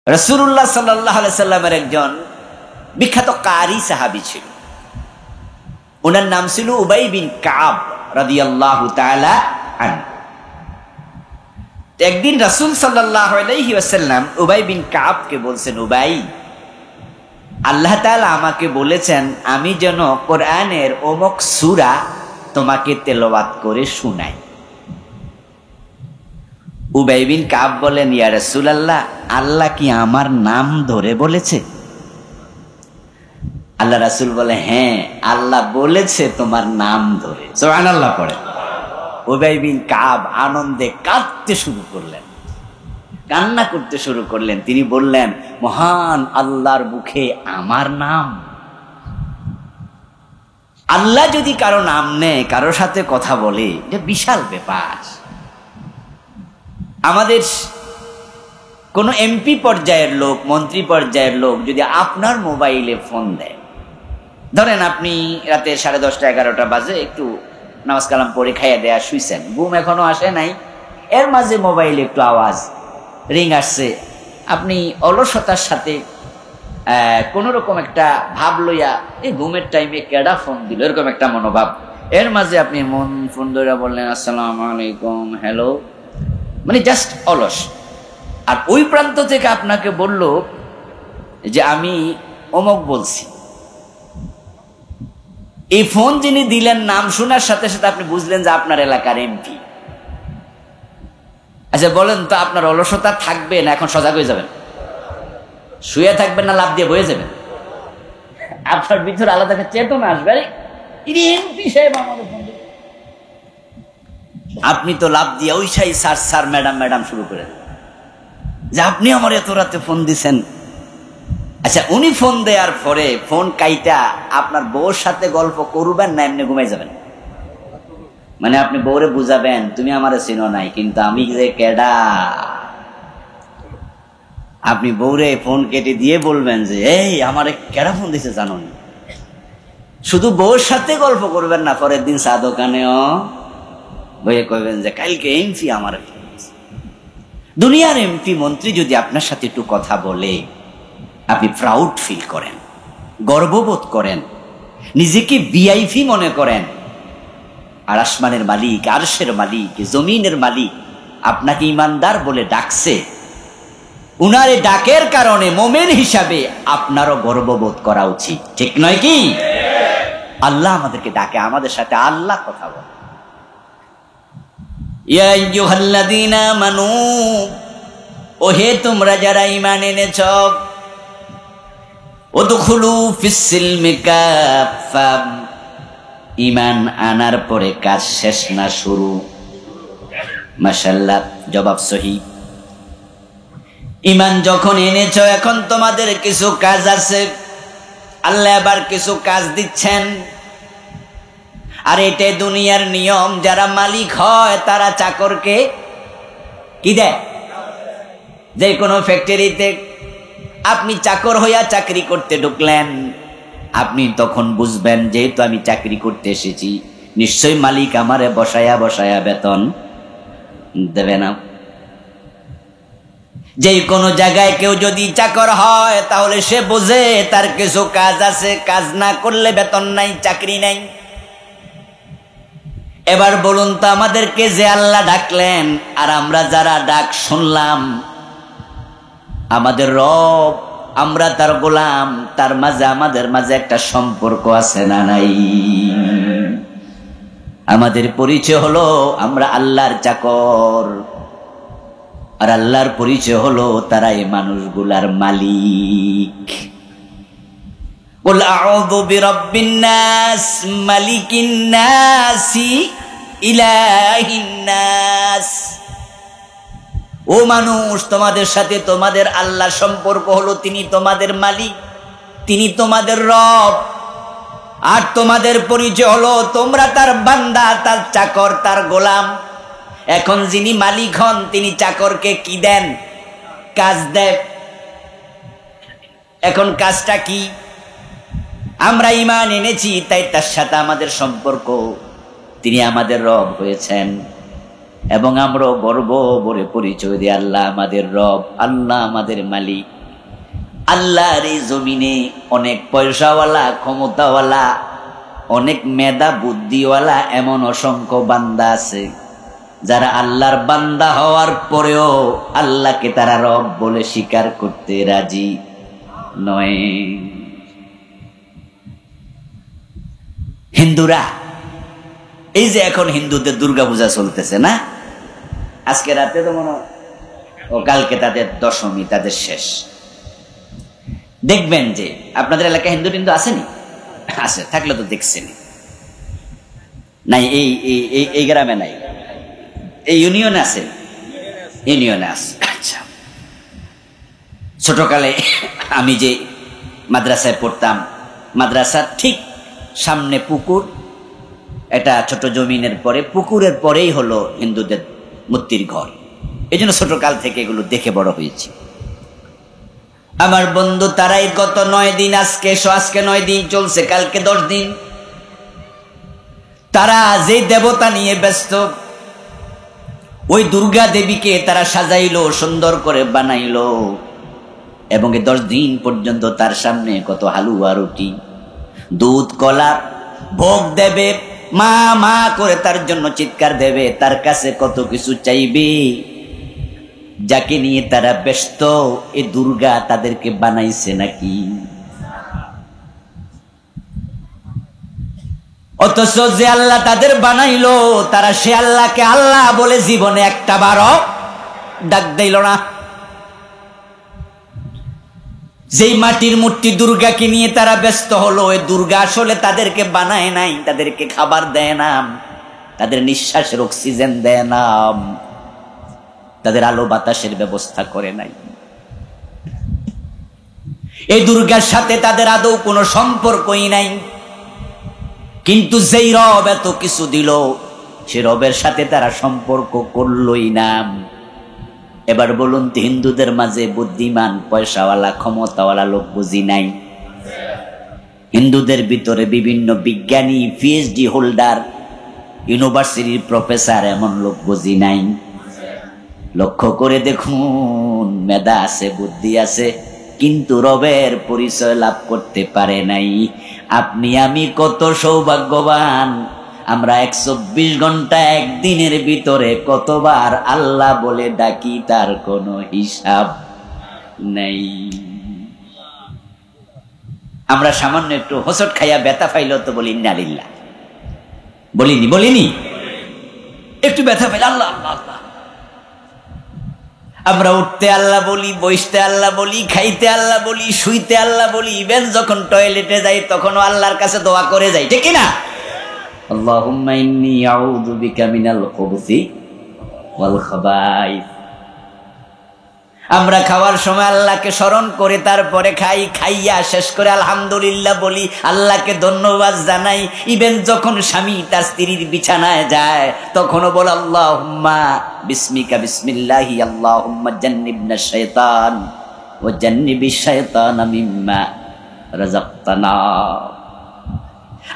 রাসূলুল্লাহ সাল্লাল্লাহু আলাইহি সাল্লামের একজন বিখ্যাত কারি সাহাবী ছিল, ওনার নাম ছিল উবাই বিন কাব রাদিয়াল্লাহু তাআলা আনহু। একদিন রাসূল সাল্লাল্লাহু আলাইহি ওয়াসাল্লাম উবাই বিন কাবকে বলছেন, উবাই, আল্লাহ তাআলা আমাকে বলেছেন আমি যেন কোরআনের অমুক সূরা তোমাকে তেলাওয়াত করে শোনাই। উবাই বিন কাব বলেন, ইয়া রাসূলুল্লাহ, আল্লাহ কি আমার নাম ধরে বলেছে? আল্লাহ রাসূল বলে, হ্যাঁ, আল্লাহ বলেছে তোমার নাম ধরে। সুবহানাল্লাহ পড়ে। উবাই বিন কাব আনন্দে কাঁদতে শুরু করলেন, কান্না করতে শুরু করলেন। তিনি বললেন, মহান আল্লাহর মুখে আমার নাম! আল্লাহ যদি কারো নাম নেয়, কারোর সাথে কথা বলে, এটা বিশাল ব্যাপার। আমাদের কোন এমপি পর্যায়ের লোক, মন্ত্রী পর্যায়ের লোক যদি আপনার মোবাইলে ফোন দেয়, ধরেন আপনি রাতে 10:30 11টা বাজে একটু নামাজ কালাম পড়ে খাইয়া দেয়া শুইছেন, ঘুম এখনো আসে নাই, এর মাঝে মোবাইলে একটু আওয়াজ রিং আসছে, আপনি অলসতার সাথে কোন রকম একটা ভাব লইয়া এই ঘুমের টাইমে কেডা ফোন দিল, এরকম একটা মনোভাব, এর মাঝে আপনি মন ফোন ধরে বললেন আসসালামু আলাইকুম, হ্যালো, মানে জাস্ট অলস। আর ওই প্রান্ত থেকে আপনাকে বলল যে আমি অমুক বলছি। এই ফোন যিনি দিলেন, নাম শোনার সাথে সাথে আপনি বুঝলেন যে আপনার এলাকার এমপি। আচ্ছা বলেন তো, আপনার অলসতা থাকবে না এখন সজাগ হয়ে যাবেন? শুয়ে থাকবেন না লাফ দিয়ে বয়ে যাবেন? আপনার ভিতরে আলাদা একটা চেতনা আসবে, এমপি সাহেব আমাদের ফোন দিল, আপনি তো লাফ দিয়ে ওই সাই স্যার স্যার ম্যাডাম ম্যাডাম শুরু করে যে আপনি আমার এত রাতে ফোন দিছেন। আচ্ছা, উনি ফোন দেওয়ার পরে ফোন কাইটা আপনার বউর সাথে গল্প করবেন না এমনি ঘুমাই যাবেন? মানে আপনি বউরে বুঝাবেন তুমি আমারে চিনো নাই, কিন্তু আমি যে কেডা। আপনি বউরে ফোন কেটে দিয়ে বলবেন যে এই আমারে কেডা ফোন দিছে জানো না। শুধু বউর সাথে গল্প করবেন না, পরের দিন চা দোকানেও বইয়ে কইবেন যে কালকে এমপি আমার। দুনিয়ার এমপি মন্ত্রী যদি আপনার সাথে একটু কথা বলে, আপনি প্রাউড ফিল করেন, গর্ববোধ করেন, নিজেকে ভিআইপি মনে করেন। আর আসমানের মালিক, আরশের মালিক, জমিনের মালিক আপনাকে ইমানদার বলে ডাকছে, উনার এই ডাকের কারণে মুমিন হিসাবে আপনারও গর্ববোধ করা উচিত, ঠিক নয় কি? আল্লাহ আমাদেরকে ডাকে, আমাদের সাথে আল্লাহ কথা বলে। ইয়া আইয়ুহাল্লাযীনা আমানু, ওহে তোমরা যারা ঈমান এনেছ, উদখুলু ফিস সিলমি কাফা, ঈমান আনার পরে কাজ শেষ না শুরু। মাশাআল্লাহ, জবাব সহিহ। ঈমান যখন এনেছ, এখন তোমাদের কিছু কাজ আছে, আল্লাহ আবার কিছু কাজ দিচ্ছেন। আর এটাই দুনিয়ার নিয়ম, যারা মালিক হয় তারা চাকরকে কি দেয়? যে কোনো ফ্যাক্টরিতে আপনি চাকর হইয়া চাকরি করতে ঢুকলেন, আপনি তখন বুঝবেন যেহেতু আমি চাকরি করতে এসেছি, নিশ্চয়ই মালিক আমারে বসায়া বসায়া বেতন দেবে না। যে কোনো জায়গায় কেউ যদি চাকর হয় তাহলে সে বোঝে তার কিছু কাজ আছে, কাজ না করলে বেতন নাই, চাকরি নাই। এবার বলুন তো, আমাদেরকে যে আল্লাহ ডাকলেন আর আমরা যারা ডাক শুনলাম, আমাদের রব, আমরা তার গোলাম, তার মাঝে আমাদের মাঝে একটা সম্পর্ক আছে না নাই? আমাদের পরিচয় হলো আমরা আল্লাহর চাকর, আর আল্লাহর পরিচয় হলো তারা এই মানুষগুলার মালিক। কুল আউযু বিরাব্বিন নাস, মালিকিন নাসি, ইলাহিন নাস। ও মানুষ, তোমাদের সাথে তোমাদের আল্লাহর সম্পর্ক হলো তিনি তোমাদের মালিক, তিনি তোমাদের রব, আর তোমাদের পরিচয় হলো তোমরা তার বান্দা, তার চাকর, তার গোলাম। এখন যিনি মালিক হন তিনি চাকরকে কি দেন? কাজ দেন। এখন কাজটা কি? আমরা ঈমান এনেছি তাই তার সাথে আমাদের সম্পর্ক, তিনি আমাদের রব হয়েছেন, এবং আমরা গর্ব ভরে পরিচয় দিই আল্লাহ আমাদের রব, আল্লাহ আমাদের মালিক। আল্লাহর এই জমিনে অনেক পয়সাওয়ালা, ক্ষমতাওয়ালা, অনেক মেধা বুদ্ধিওয়ালা এমন অসংখ্য বান্দা আছে যারা আল্লাহর বান্দা হওয়ার পরেও আল্লাহকে তারা রব বলে স্বীকার করতে রাজি নয়। হিন্দুরা, এই যে এখন হিন্দুদের দুর্গাপূজা চলতেছে না, আজকে রাতে তো মনে ও কালকে তাদের দশমী, তাদের শেষ। দেখবেন যে আপনাদের এলাকায় হিন্দু টিন্দু আসেনি? আছে, থাকলে তো দেখছেন। নাই এই গ্রামে নাই, এই ইউনিয়নে আছে, ইউনিয়নে আছে। আচ্ছা, ছোটকালে আমি যে মাদ্রাসায় পড়তাম, মাদ্রাসার ঠিক সামনে পুকুর, এটা ছোট জমিনের পরে, পুকুরের পরেই হলো হিন্দুদের মূর্তির ঘর। এই জন্য ছোটকাল থেকে এগুলো দেখে বড় হয়েছি। আমার বন্ধু তারাই গত 9 দিন, আজকে 9 দিন চলছে, কালকে 10 দিন, তারা যে দেবতা নিয়ে ব্যস্ত, ওই দুর্গা দেবীকে তারা সাজাইলো, সুন্দর করে বানাইলো, এবং 10 দিন পর্যন্ত তার সামনে কত হালুয়া, রুটি, দুধ, কলা ভোগ দেবে, মা মা করে তার জন্য চিৎকার দেবে, তার কাছে কত কিছু চাইবে, যাকে নিয়ে তারা ব্যস্ত। এ দুর্গা তাদেরকে বানাইছে নাকি? অথচ যে আল্লাহ তাদের বানাইলো, তারা সে আল্লাহকে আল্লাহ বলে জীবনে একটা বারও ডাক দিল না। যেই মাটির মূর্তি দুর্গাকে নিয়ে তারা ব্যস্ত হলো, ওই দুর্গা আসলে তাদেরকে বানায় নাই, তাদেরকে খাবার দেয় না, তাদের নিঃশ্বাসের অক্সিজেন দেয় না, তাদের আলো বাতাসের ব্যবস্থা করে নাই। এই দুর্গার সাথে তাদের আদৌ কোনো সম্পর্কই নাই। কিন্তু যেই রব এত কিছু দিল, সে রবের সাথে তারা সম্পর্ক করলই না। এবার বলুন তো, হিন্দুদের মাঝে বুদ্ধিমান, পয়সাওয়ালা, ক্ষমতাওয়ালা লোক বুঝি নাই? হিন্দুদের ভিতরে বিভিন্ন বিজ্ঞানী, পিএইচডি হোল্ডার, ইউনিভার্সিটির প্রফেসর, এমন লোক বুঝি নাই? লক্ষ্য করে দেখুন, মেধা আছে, বুদ্ধি আছে, কিন্তু রবের পরিচয় লাভ করতে পারে নাই। আপনি আমি কত সৌভাগ্যবান, আমরা 124 ঘন্টা একদিনের ভিতরে কতবার আল্লাহ বলে ডাকি, তার কোনো হিসাব নেই। আমরা সামান্য একটু হোঁচট খাইয়া ব্যথা পাইল তো বলি ইন্না লিল্লাহ, বলিনি? একটু ব্যথা পাইল আল্লাহ আল্লাহ আল্লাহ। আমরা উঠতে আল্লাহ বলি, বসতে আল্লাহ বলি, খাইতে আল্লাহ বলি, শুইতে আল্লাহ বলি, ইভেন যখন টয়লেটে যাই তখনও আল্লাহর কাছে দোয়া করে যাই, ঠিক কিনা? আল্লাহুম্মা ইন্নী আউযু বিকা মিনাল খুবুসি ওয়াল খাবাইস। আমরা খাওয়ার সময় আল্লাহকে স্মরণ করে তারপরে খাই, খাইয়া শেষ করে আলহামদুলিল্লাহ বলি, আল্লাহকে ধন্যবাদ জানাই। ইভেন যখন স্বামী তার স্ত্রীর বিছানায় যায় তখনও বল আল্লাহুম্মা বিসমিকা বিসমিল্লাহি আল্লাহুম্মা জান্নিবনা শাইতান ওয়া জান্নিবিশ শাইতানা মিম্মা রাযাকতানা।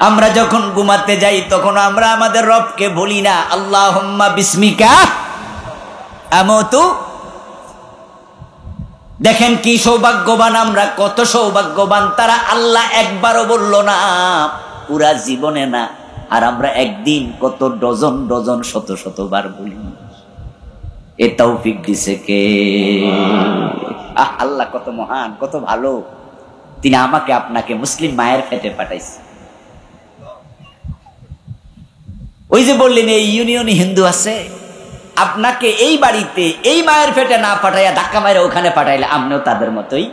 আমরা যখন ঘুমাতে যাই তখন আমরা আমাদের রবকে বলি না আল্লাহুম্মা বিসমিকা আমুতু। দেখেন কি সৌভাগ্যবান আমরা, কত সৌভাগ্যবান তারা। আল্লাহ একবারও বলল না, পুরা জীবনে না, আর আমরা একদিন কত ডজন ডজন শত শতবার বলি। এ তৌফিক দিছে কে? আল্লাহ কত মহান, কত ভালো, তিনি আমাকে আপনাকে মুসলিম মায়ের পেটে পাঠাইছে। ওই যে বললেন এই ইউনিয়নে হিন্দু আছে, আপনাকে এই বাড়িতে এই মায়ের পেটে না পাঠাইয়া ধাক্কা মাইরা ওখানে পাঠাইলে আপনিও তাদের মতোই।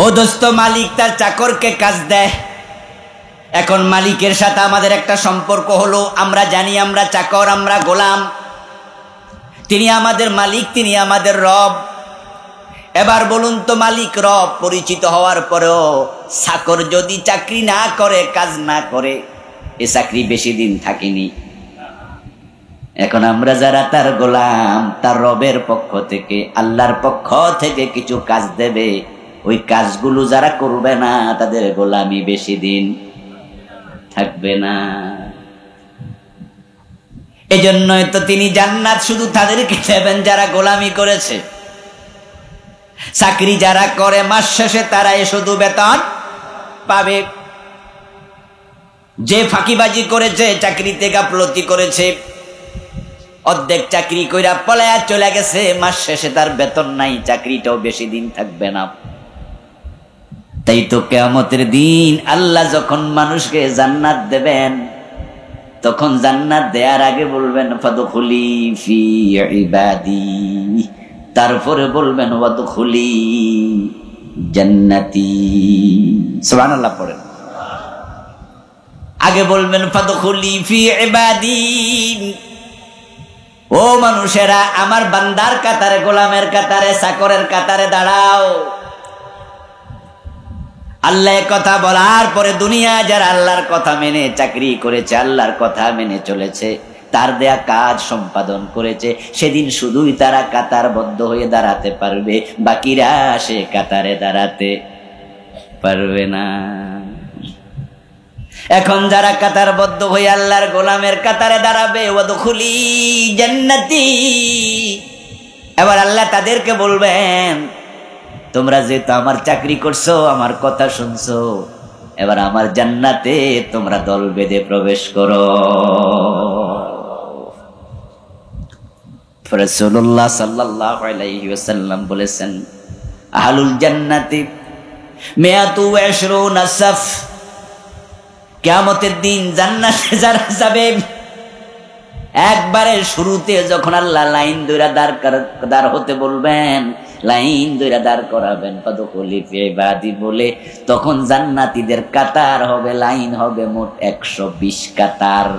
ও দোস্ত, মালিক তার চাকরকে কাজ দেয়। এখন মালিকের সাথে আমাদের একটা সম্পর্ক হলো, আমরা জানি আমরা চাকর, আমরা গোলাম, তিনি আমাদের মালিক, তিনি আমাদের রব। এবার বলুন তো, মালিক রব পরিচিত হওয়ার পরেও চাকর যদি চাকরি না করে, কাজ না করে, এ চাকরি বেশি দিন থাকেনি। এখন আমরা যারা তার গোলাম, তার রবের পক্ষ থেকে, আল্লাহর পক্ষ থেকে কিছু কাজ দেবে, ওই কাজগুলো যারা করবে না তাদের গোলামি বেশি দিন থাকবে না। এজন্যই তো তিনি জান্নাত শুধু তাদেরকে দেবেন যারা গোলামি করেছে। চাকরি যারা করে মাস শেষে তারাই শুধু বেতন পাবে। যে ফাঁকিবাজি করেছে, চাকরিতে গাফলতি করেছে, অর্ধেক চাকরি কইরা পলায়া চলে গেছে, মাস শেষে তার বেতন নাই, চাকরিটাও বেশি দিন থাকবে না। তাই তো কিয়ামতের দিন আল্লাহ যখন মানুষকে জান্নাত দেবেন, তখন জান্নাত দেওয়ার আগে বলবেন ফাদখুলি ফি ইবাদি, তারপরে বলবেন ওয়াদখুলি জান্নাতি। সুবহানাল্লাহ পড়েন। আগে বলবেন ফাদখুলি ফি ইবাদি, ও মানুষেরা আমার বান্দার কাতারে, গোলামের কাতারে, চাকরের কাতারে দাঁড়াও। আল্লাহ কথা বলার পরে দুনিয়া যারা আল্লাহর কথা মেনে চাকরি করেছে, আল্লাহর কথা মেনে চলেছে, তার দেয়া কাজ সম্পাদন করেছে, সেদিন শুধুই তারা কাতারবদ্ধ হয়ে দাঁড়াতে পারবে, বাকিরা সে কাতারে দাঁড়াতে পারবে না। এখন যারা কাতারবদ্ধ হয়ে আল্লাহর গোলামের কাতারে দাঁড়াবে, ওয়াদখুলি জান্নাতি, এবার আল্লাহ তাদেরকে বলবেন তোমরা যেহেতু আমার চাকরি করছো, আমার কথা শুনছো, এবার আমার জান্নাতে তোমরা দল বেঁধে প্রবেশ করো। রাসূলুল্লাহ সাল্লাল্লাহু আলাইহি ওয়াসাল্লাম বলেছেন আহলুল জান্নাতি মিয়াতু ওয়া ইশরুনা সাফ, কিয়ামতের দিন জান্নাতে যারা যাবে, একবারে শুরুতে যখন আল্লাহ লাইন ধরে দাঁড় হতে বলবেন, লাইন ধরে দাঁড় করাবেন ফাদখুলি ফি ইবাদি বলে, তখন জান্নাতীদের কাতার হবে, লাইন হবে মোট 120 কাতার,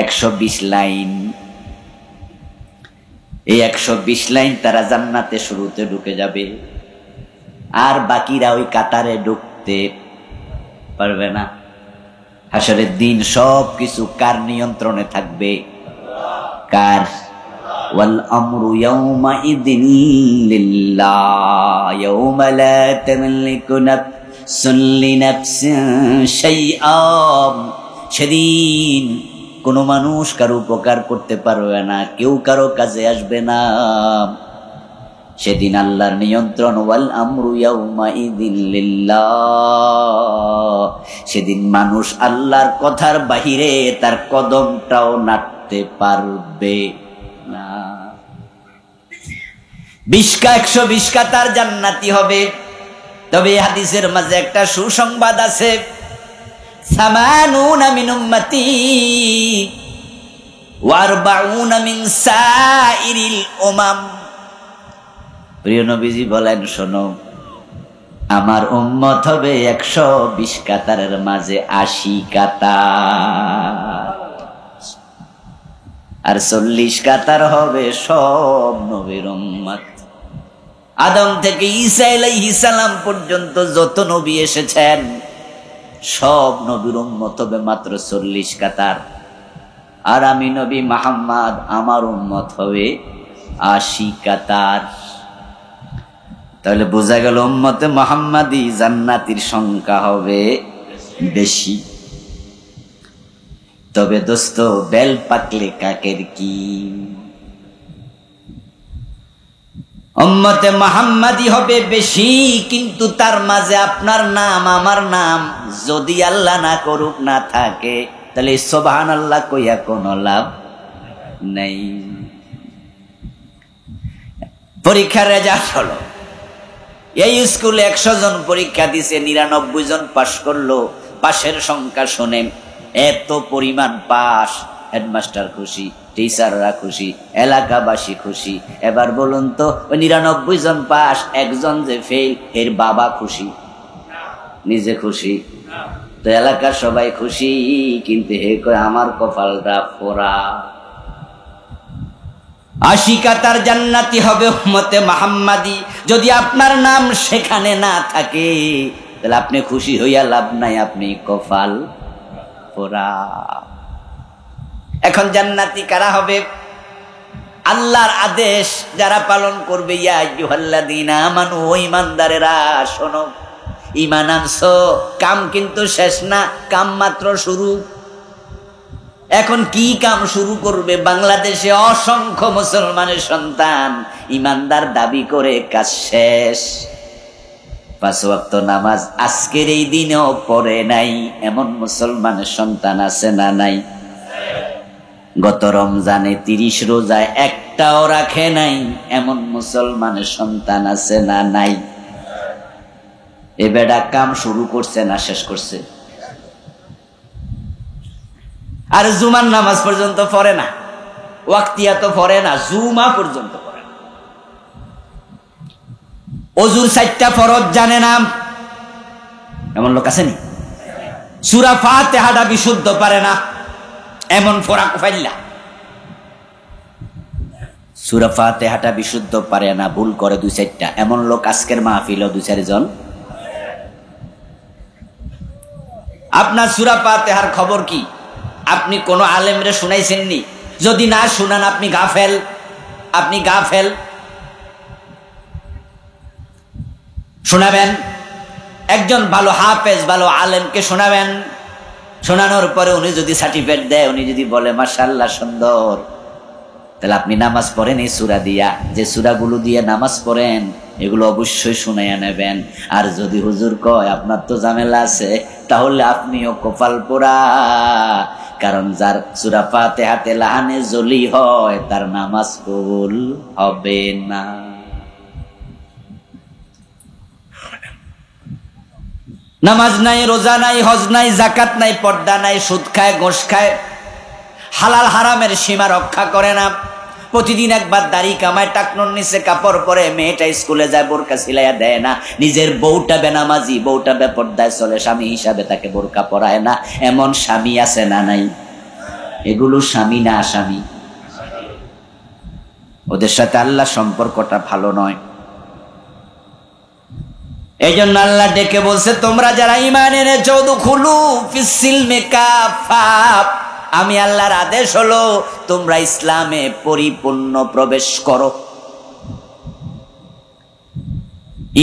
120 লাইন। এই 120 লাইন তারা জান্নাতে শুরুতে ঢুকে যাবে, আর বাকিরা ওই কাতারে ঢুকতে পারবে না। হাসরের দিন সব কিছু কার নিয়ন্ত্রণে থাকবে? কার? ওয়াল আমরু ইয়াউমা ইযিন লিল্লাহ ইয়াউমা লা তামলিকু নাফসুন লিনাফসিন শাইআ, সেদিন কোনো মানুষ কারো উপকার করতে পারবে না, কেউ কারো কাজে আসবে না। সেদিন আল্লাহর নিয়ন্ত্রণ, ওয়াল আমরু ইয়াউমা ইযিন লিল্লাহ, সেদিন মানুষ আল্লাহর কথার বাহিরে তার কদমটাও নাড়তে পারবে না। 120 কাতার জান্নাতি হবে। তবে হাদিসের মাঝে একটা সুসংবাদ আছে, সামানুনা মিন উম্মতি ওয়া আরবাউনা মিন সাইরিল উমাম। প্রিয় নবীজি বলেন, শোনো, আমার উম্মত হবে 120 কাতারের মাঝে 80 কাতার, আর 40 কাতার হবে সব নবীর উম্মত। আদম থেকে ঈসা আলাইহিস সালাম পর্যন্ত যত নবী এসেছেন, সব নবীর উম্মত হবে মাত্র 40 কাতার, আর আমি নবী মুহাম্মদ, আমার উম্মত হবে 80 কাতার। তাহলে বোঝা গেল উম্মতে মুহাম্মাদি জান্নাতীর সংখ্যা হবে বেশি। তবে দোস্ত, বেল পাকলে কাকের কি? উম্মতে মুহাম্মাদি হবে বেশি, কিন্তু তার মাঝে আপনার নাম আমার নাম যদি আল্লাহ না করুক না থাকে, তাহলে সুবহানাল্লাহ কইয়া কোনো লাভ নেই। পরীক্ষার রেজাল্ট হলো, এই স্কুলে 100 জন পরীক্ষা দিছে, 99 জন পাশ করলো। পাশের সংখ্যা শোনেন, এত পরিমাণ পাস, হেডমাস্টার খুশি, টিচাররা খুশি, এলাকাবাসী খুশি। এবার বলুন তো, ওই 99 জন পাস, একজন যে ফেল, এর বাবা খুশি? নিজে খুশি? তো এলাকার সবাই খুশি, কিন্তু হে কয় আমার কপালটা পোড়া। 80 কাতার জান্নাতি হবে উম্মতে মুহাম্মাদি। যদি আপনার নাম সেখানে না থাকে, তাহলে আপনি খুশি হইয়া লাভ নাই, আপনি কপাল পোড়া। এখন জান্নাতি কারা হবে? আল্লাহর আদেশ যারা পালন করবে। ইয়া আইয়ুহাল্লাযীনা আমানু, ও ঈমানদারেরা শোনো, ঈমান আনছো, কাম কিন্তু শেষ না, কাম মাত্র শুরু। এখন কি কাম শুরু করবে? বাংলাদেশে অসংখ্য মুসলমানের সন্তান ইমানদার দাবি করে কাজ শেষ, 5 ওয়াক্ত নামাজ আজকের এই দিনেও পড়ে নাই, এমন মুসলমানের সন্তান আছে না নাই? গত রমজানে 30 রোজায় একটাও রাখে নাই, এমন মুসলমানের সন্তান আছে না নাই? এ বেটা কাম শুরু করছে না শেষ করছে? আর জুমার নামাজ পর্যন্ত পড়ে না, ওয়াক্তিয়া তো পড়ে না, জুমা পর্যন্ত পড়ে না। অজুর 4টা ফরজ জানে না, এমন লোক আছে নি? সূরা ফাতিহাটা বিশুদ্ধ পারে না, এমন ফরাক ফাইল্লা। সূরা ফাতিহাটা বিশুদ্ধ পারে না, ভুল করে 2-4টা, এমন লোক আজকের মাহফিলও 2-4 জন। আপনার সূরা ফাতিহার খবর কি? আপনি কোন আলেমরে শুনাইছেননি? যদি না শুনান আপনি গাফেল, আপনি গাফেল। শোনাবেন, একজন ভালো হাফেজ ভালো আলেমকে শোনাবেন, শোনানোর পরে উনি যদি সার্টিফিকেট দেয়, উনি যদি বলে মাশাআল্লাহ সুন্দর, তাহলে আপনি নামাজ পড়েন এই সূরা দিয়া, যে সূরাগুলো দিয়ে নামাজ পড়েন এগুলো অবশ্যই শুনাইয়া নেবেন। আর যদি হুজুর কয় আপনার তো ঝামেলা আছে, তাহলে আপনিও কপাল পোড়া, কারণ যার সূরা ফাতিহাতে লাহানে জলি হয় তার নামাজ কবুল হবে না। নামাজ নাই, রোজা নাই, হজ নাই, যাকাত নাই, পর্দা নাই, সুদ খায়, ঘুষ খায়, হালাল হারামের সীমা রক্ষা করে না, প্রতিদিন একবার দাড়ি কামায়, টাকনোর নিচে কাপড় পরে, মেয়েটা স্কুলে যায় বোরকা সিলাইয়া দেয় না, নিজের বউটা বেনামাজি, বউটা বেপর্দায় চলে, স্বামী হিসাবে তাকে বোরকা পরায় না, এমন স্বামী আছে না নাই? এগুলো স্বামী না আসামি? ওদের সাথে আল্লাহ সম্পর্কটা ভালো নয়। এই জন্য আল্লাহ ডেকে বলছে, তোমরা যারা ঈমান এনেছো উদখুলু ফিস সিলমি কাফা, আমি আল্লাহর আদেশ হলো তোমরা ইসলামে পরিপূর্ণ প্রবেশ করো।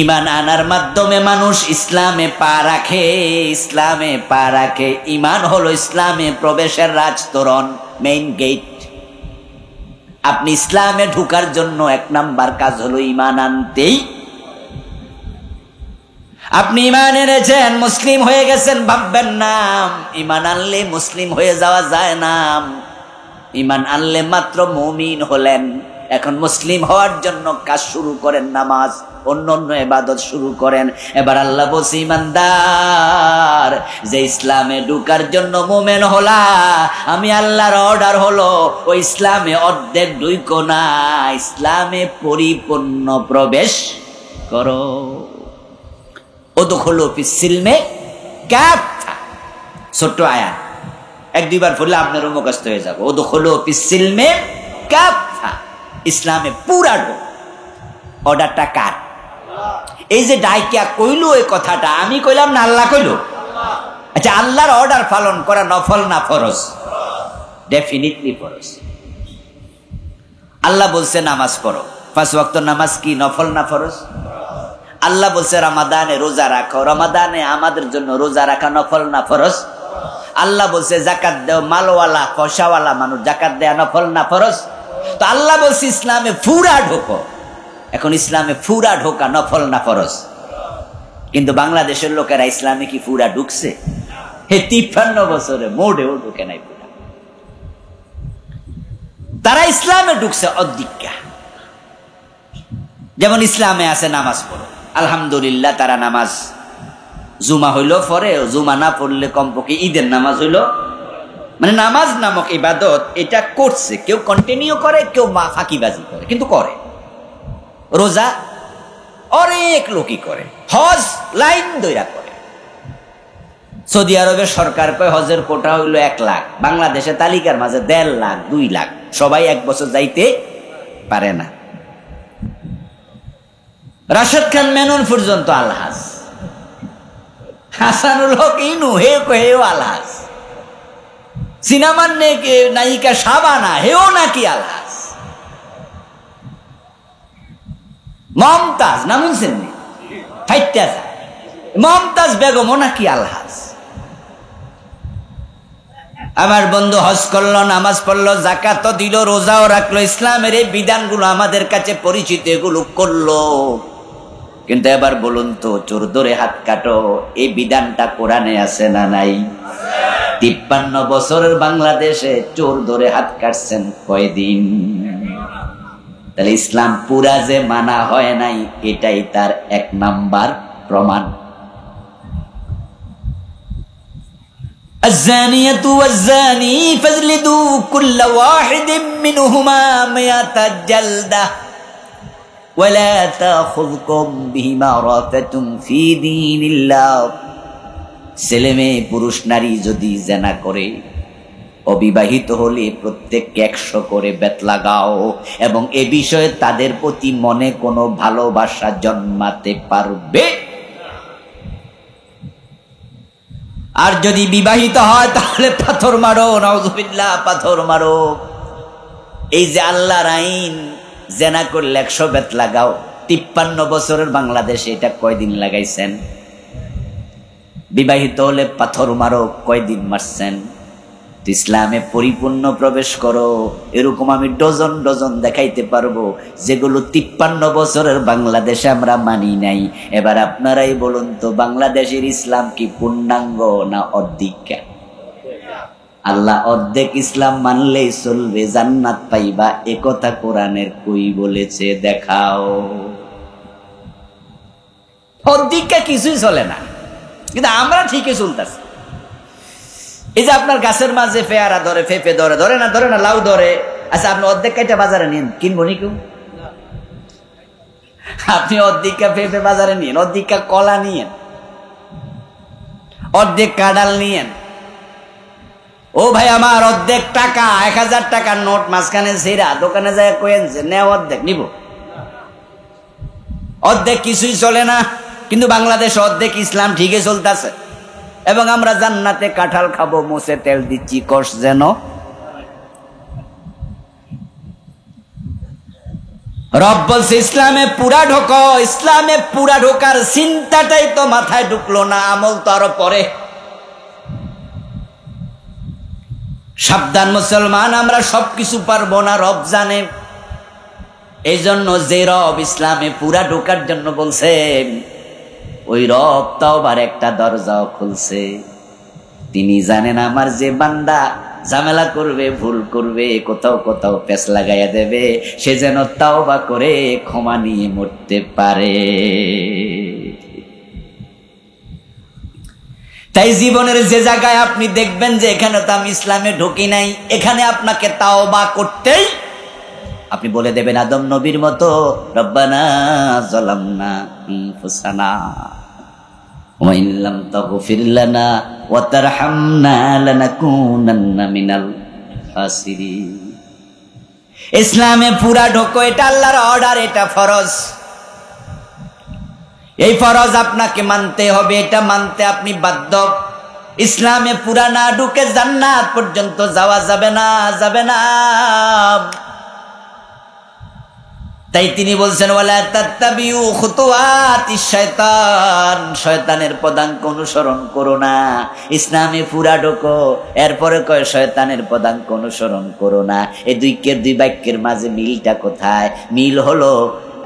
ঈমান আনার মাধ্যমে মানুষ ইসলামে পা রাখে, ইসলামে পা রাখে। ঈমান হলো ইসলামে প্রবেশের রাজতোরণ, মেইন গেট। আপনি ইসলামে ঢোকার জন্য 1 নাম্বার কাজ হলো ঈমান আনতেই। আপনি ঈমান এনেছেন, মুসলিম হয়ে গেছেন ভাববেন না, ঈমান আনলে মুসলিম হয়ে যাওয়া যায় না। ঈমান আনলে মাত্র মুমিন হলেন। এখন মুসলিম হওয়ার জন্য কাজ শুরু করেন, নামাজ, অন্য অন্য ইবাদত শুরু করেন। এবার আল্লাহ বলছে, ঈমানদার যে ইসলামে ঢোকার জন্য মুমিন হলা, আমি আল্লাহর অর্ডার হলো ওই ইসলামে অর্ধেক ঢুকো না, ইসলামে পরিপূর্ণ প্রবেশ করো। উদখুলু ফিস সিলমি কাফা, ছোট্ট আয়াত, 1-2 বার পড়লে আপনার মুখস্থ হয়ে যাবে। উদখুলু ফিস সিলমি কাফা, ইসলামে পুরা ঢোক। অর্ডারটা কার? এই যে ডাইকিয়া কইলো এই কথাটা আমি কইলাম না আল্লাহ কইলো? আচ্ছা, আল্লাহর অর্ডার পালন করা নফল না ফরজ? ডেফিনিটলি ফরজ। আল্লাহ বলছে নামাজ পড়ো, 5 ওয়াক্ত নামাজ কি নফল না ফরজ? আল্লাহ বলছে রমাদানে রোজা রাখো, রমাদানে আমাদের জন্য রোজা রাখা নফল না ফরজ? আল্লাহ বলছে যাকাত দাও, মালওয়ালা পয়সাওয়ালা মানুষ যাকাত দেয়া নফল না ফরজ? তো আল্লাহ বলছে ইসলামে পুরা ঢোকো। এখন ইসলামে পুরা ঢোকা নফল না ফরজ? কিন্তু বাংলাদেশের লোকেরা ইসলামে কি পুরা ঢুকছে? 53 বছরে মোড়েও ঢুকে নাই পুরা। তারা ইসলামে ঢুকছে অর্ধেকা। যেমন ইসলামে আছে নামাজ পড়ো, আলহামদুলিল্লাহ তারা নামাজ জুমা হইলো পরে, জুমা না পড়লে কমপক্ষে ঈদের নামাজ হইলো, মানে নামাজ নামক ইবাদত এটা করছে, কেউ কন্টিনিউ করে, কেউ ফাঁকিবাজি করে, কিন্তু করে। রোজা অনেক লোকই করে, হজ লাইন দইরা করে। সৌদি আরবের সরকার কয় হজের কোটা হইলো 1 লাখ, বাংলাদেশের তালিকার মাঝে 1.5 লাখ 2 লাখ, সবাই 1 বছর যাইতে পারে না। রাশেদ খান মেনন পর্যন্ত আলহাজ, হাসানুল হক ইনু হেও আলহাজ, সিনেমার নায়িকা শাবানা হেও নাকি আলহাজ, মমতাজ না শুনছেন নি, মমতাজ বেগমও নাকি আলহাজ। আমার বন্ধু হজ করলো, নামাজ পড়লো, যাকাত দিল, রোজাও রাখলো, ইসলামের এই বিধানগুলো আমাদের কাছে পরিচিত, এগুলো করলো। কিন্তু এবার বলুন তো, চোর ধরে হাত কাটো, এই বিধানটা কোরআনে আছে না নাই? 53 বছরের বাংলাদেশে চোর ধরে হাত কাটছেন কয়দিন? তাহলে ইসলাম পুরা যে মানা হয় নাই, এটাই তার 1 নাম্বার প্রমাণ। الزانية والزاني فاجلدوا كل واحد منهما 100 جلدة ولا تأخذكم بهما رأفة في دين الله। ছেলে মেয়ে পুরুষ নারী যদি জেনা করে, অবিবাহিত হলে প্রত্যেককে 100 করে বেত লাগাও, এবং এ বিষয়ে তাদের প্রতি মনে কোনো ভালোবাসা জন্মাতে পারবে। আর যদি বিবাহিত হয় তাহলে পাথর মারো, নাউযুবিল্লাহ, পাথর মারো। এই যে আল্লাহর আইন, জেনা করলে 100 বেত লাগাও, 53 বছরের বাংলাদেশে এটা কয়দিন লাগাইছেন? বিবাহিত হলে পাথর মারো, কয়দিন মারছেন? ইসলামে পরিপূর্ণ প্রবেশ করো, এরকম আমি ডজন ডজন দেখাইতে পারবো, যেগুলো 53 বছরের বাংলাদেশে আমরা মানি নাই। এবার আপনারাই বলুন তো, বাংলাদেশের ইসলাম কি পূর্ণাঙ্গ না অর্ধেক? আল্লাহ অর্ধেক ইসলাম মানলেই চলবে, জান্নাত পাইবা, একথা কোরআনের কই বলেছে? দেখাও। অর্ধেক কিছুই চলে না, কিন্তু আমরা ঠিকই চলতেছি। এই যে আপনার গাছের মাঝে পেয়ারা ধরে, পেঁপে ধরে, ধরে না লাউ ধরে, আচ্ছা আপনি অর্ধেক কাইটা বাজারে নিন, কিনবো নি কেউ? আপনি অর্ধেক পেঁপে বাজারে নিন, অর্ধেক কলা নিয়েন, অর্ধেক কাঁঠাল নিয়েন। ও ভাই আমার, অর্ধেক টাকা, 1000 টাকার নোট মাঝখানে ছেড়া দোকানে যায় কয়েন যে নেও, অর্ধেক নিব? অর্ধেক কিছুই চলে না, কিন্তু বাংলাদেশ অর্ধেক ইসলাম ঠিকই চলতেছে। এবং আমরা জান্নাতে কাঁঠাল খাবো, মুছে তেল দিচ্ছি, কষ যেন। রব বলছে ইসলামে পুরা ঢোকো। ইসলামে পুরা ঢোকার চিন্তাটাই তো মাথায় ঢুকলো না, আমল তো আরো পরে। সাবধান মুসলমান, আমরা সবকিছু পারবো না, রব জানে। এই জন্য যে রব ইসলামে পুরা ঢোকার জন্য বলছেন, ওই রব তাওবার একটা দরজাও খুলছে। তিনি জানেন আমার যে বান্দা ঝামেলা করবে, ভুল করবে, কোথাও কোথাও পেছ লাগাইয়া দেবে, সে যেন তাওবা করে ক্ষমা নিয়ে মরতে পারে। তাই জীবনের যে জায়গায় আপনি দেখবেন যে এখানে তো আমি ইসলামে ঢুকি নাই, এখানে আপনাকে তাওবা করতেই, আপনি বলে দেবেন আদম নবীর মতো, রব্বানা যালামনা আনফুসানা ওয়া ইন লাম তাগফির লানা ওয়া তারহামনা লানাকুনান্না মিনাল খাসিরিন। ইসলামে পুরা ঢোকো, এটা আল্লাহর অর্ডার, এটা ফরজ। এই ফরজ আপনাকে মানতে হবে, এটা মানতে আপনি বাধ্য। ইসলামে পুরা না ঢুকে জান্নাত পর্যন্ত যাওয়া যাবে না, যাবে না। তাই তিনি বলছেন, ওয়ালা তাত্তাবিউ খুতুওয়াতিশ শায়তান, শয়তানের পদাঙ্ক অনুসরণ করো না। ইসলামে পুরা ঢোকো, এরপরে কয় শয়তানের পদাঙ্ক অনুসরণ করো না। এই দুই বাক্যের মাঝে মিলটা কোথায়? মিল হলো,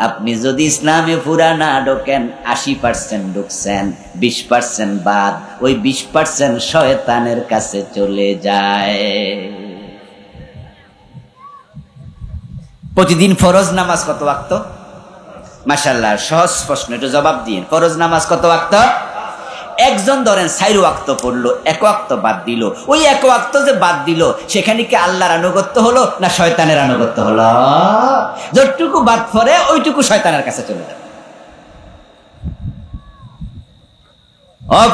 আপনি যদি ইসলামে পুরা না ঢোকেন, 80% ঢুকছেন, 20% বাদ, ওই 20% শয়তানের কাছে চলে যায়। প্রতিদিন ফরজ নামাজ কত ওয়াক্ত? মাশাআল্লাহ, সহজ প্রশ্ন, একটু জবাব দিন। ফরজ নামাজ কত ওয়াক্ত? একজন ধরেন 4 ওয়াক্ত পড়লো, 1 ওয়াক্ত বাদ দিল, ওই 1 ওয়াক্ত যে বাদ দিল, সেখানে কি আল্লাহর আনুগত্য হলো না শয়তানের আনুগত্য হলো? যতটুকু বাদ পড়ে ওইটুকু শয়তানের কাছে চলে যাবে।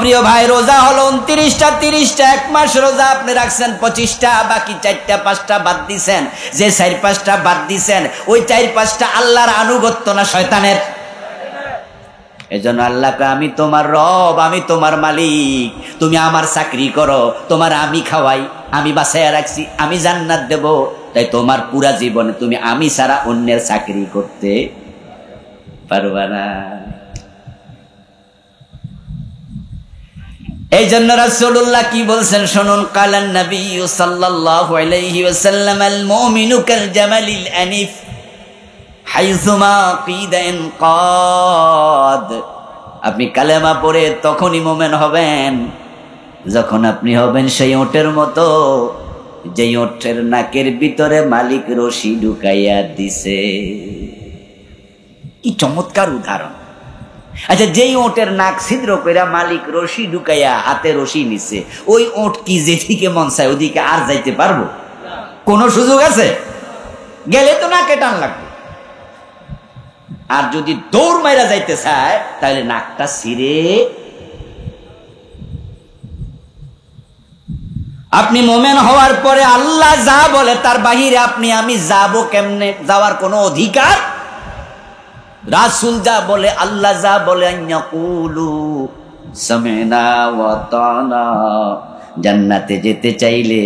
প্রিয় ভাই, রোজা হলো 29টা, 30টা, 1 মাস রোজা আপনি রাখছেন 25টা, বাকি 4টা 5টা বাদ দিছেন। যে 4-5টা বাদ দিছেন, ওই 4-5টা আল্লাহর আনুগত্য না শয়তানের? এজন্য আল্লাহকে, আমি তোমার রব, আমি তোমার মালিক, তুমি আমার চাকরি করো, তোমার আমি খাওয়াই, আমি বাঁচাইয়া রাখছি, আমি জান্নাত দেব। তাই তোমার পুরা জীবনে তুমি আমি ছাড়া অন্যের চাকরি করতে পারবা না। এই জন্য রাসূলুল্লাহ কি বলছেন শুনুন, কালান নবী সাল্লাল্লাহু আলাইহি ওয়াসাল্লাম আল মুমিনু কাল জামালিল আনিফ হাইসুমা কিদান কাদ। আপনি কালেমা পড়ে তখনই মুমিন হবেন যখন আপনি হবেন সেই ওটের মতো, যেই ওটের নাকের ভিতরে মালিক রশি ঢুকাইয়া দিছে। কি চমৎকার উদাহরণ। আচ্ছা, যেই ওটের নাক ছিদ্র কইরা মালিক রশি ঢুকাইয়া হাতে রশি নিছে, ওই ওট কি যেদিকে মন চায় ওদিকে আর যাইতে পারবো? কোনো সুযোগ আছে? গেলে তো নাকে টান লাগবে। আর যদি দৌড় মাইরা যাইতে চায় তাহলে নাকটা ছিঁড়ে। আপনি মোমেন হওয়ার পরে আল্লাহ যা বলে তার বাহিরে আপনি আমি যাবো কেমনে? যাওয়ার কোনো অধিকার? রাসূল যা বলে, আল্লাহ যা বলে, আইয়াকুলু সামি'না ওয়া আতা'না। জান্নাতে যেতে চাইলে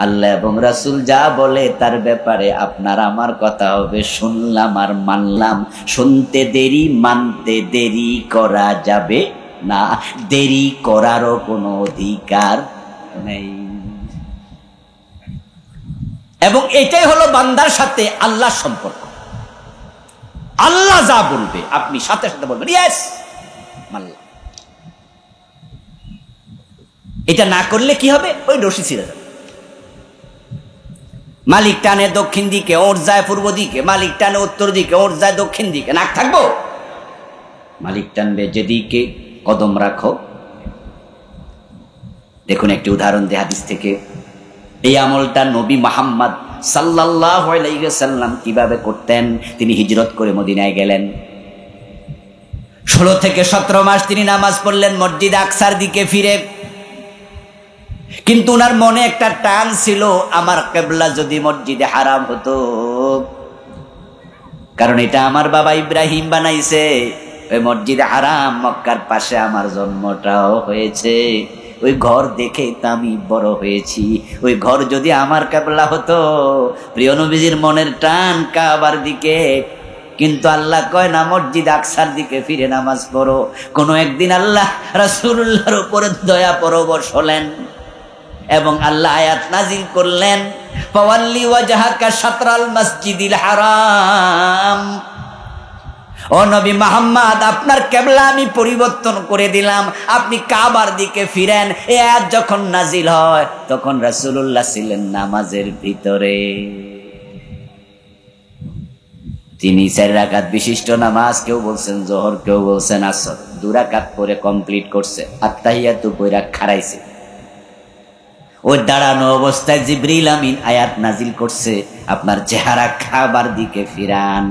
আল্লাহ এবং রাসূল যা বলে তার ব্যাপারে আপনার আমার কথা হবে শুনলাম আর মানলাম। শুনতে দেরি, মানতে দেরি করা যাবে না। দেরি করারও কোনো অধিকার নেই। এবং এটাই হলো বান্দার সাথে আল্লাহর সম্পর্ক। আল্লাহ যা বলবে আপনি সাথে সাথে বলবেন ইয়েস, মানলাম। এটা না করলে কি হবে? ওই রশি ছিঁড়ে যাবে। মালিক টানে দক্ষিণ দিকে, ওর যায় পূর্ব দিকে। মালিক টানে উত্তর দিকে, ওর যায় দক্ষিণ দিকে। নাক থাকবো? মালিক টানবে যেদিকে, কদম রাখো। দেখুন একটি উদাহরণ দেয় হাদিস থেকে। এই আমলটা নবী মুহাম্মদ সাল্লাল্লাহু আলাইহি ওয়াসাল্লাম কিভাবে করতেন? তিনি হিজরত করে মদিনায় গেলেন। 16 থেকে 17 মাস তিনি নামাজ পড়লেন মসজিদ আকসার দিকে ফিরে। কিন্তু ওনার মনে একটা টান ছিল, আমার কিবলা যদি মসজিদে হারাম হতো, কারণ এটা আমার বাবা ইব্রাহিম বানাইছে। ওই মসজিদে হারাম, মক্কার পাশে আমার জন্মটাও হয়েছে। ওই ঘর দেখে তো আমি বড় হয়েছি। ওই ঘর যদি আমার কিবলা হতো। প্রিয় নবীজির মনের টান কাবার দিকে। কিন্তু আল্লাহ কয় না, মসজিদ আকসার দিকে ফিরে নামাজ পড়ো। কোনো একদিন আল্লাহ রাসূলুল্লাহর উপরে দয়া পরবশ হলেন এবং আল্লাহ আয়াত নাজিল করলেন, ফাওয়াল্লি ওয়াজহাকা শাতরাল মসজিদিল হারাম। ও নবী মুহাম্মদ, আপনার কিবলা আমি পরিবর্তন করে দিলাম, আপনি কাবার দিকে ফিরেন। এই আয়াত যখন নাজিল হয় তখন রাসূলুল্লাহ ছিলেন নামাজের ভিতরে। তিনি 4 রাকাত বিশিষ্ট নামাজ, কেউ বলছেন যোহর, কেউ বলছেন আসর, 2 রাকাত পরে কমপ্লিট করছে। আত্তাহিয়াতু কইরা খাড়াইছে। ওই দাঁড়ানো অবস্থায় জিবরিল আমিন আয়াত নাজিল করছে, আপনার চেহারা কাবার দিকে ফিরান।